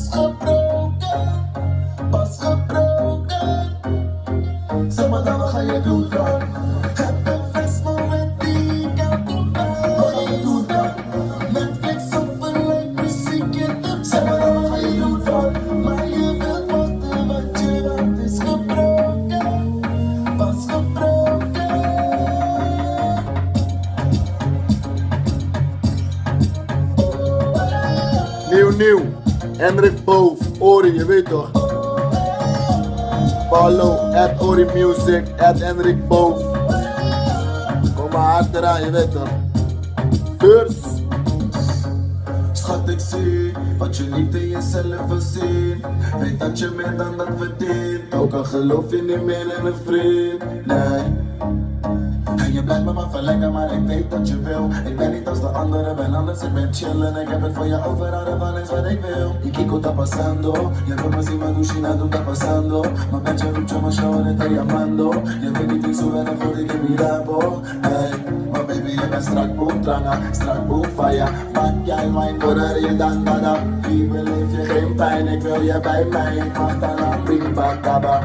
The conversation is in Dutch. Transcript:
is gebroken, pas gebroken. Zeg maar dan, wat ga je doen dan? Heb een feestmoment die ik kan doen. Wat ga je doen dan? Netflix op een leuk muziek in de. Zeg maar dan, wat ga je doen dan? Maar je wilt wachten, want je hart is gebroken, pas gebroken. Nieuw, Hendrik Boof, Ori, je weet toch? Follow, @Ori Music, @Hendrik Boof. Kom maar hard eraan, je weet toch? Beurs. Schat, ik zie wat je niet in jezelf ziet. Weet dat je meer dan dat verdient. Ook al geloof je niet meer in een vriend, nee. En je blijft me maar verlengen, maar ik weet dat je wil. Ik ben niet als de anderen, ben anders, ik ben chillen. Ik heb het voor je overhouden, van is wat ik wil. Y Kiko está pasando, je wil me zien, maar Dushina doet está pasando. Maar met je roept je me show en te llamando. Je weet niet, ik zo weinig voor ik in mirabo. Hey, maar baby, je bent strak boem trangen, strak boem fire. Maak jij mijn moeder je dan dada. Wie beleef je geen pijn, ik wil je bij mij. Ik mag dan aan bing bakaba.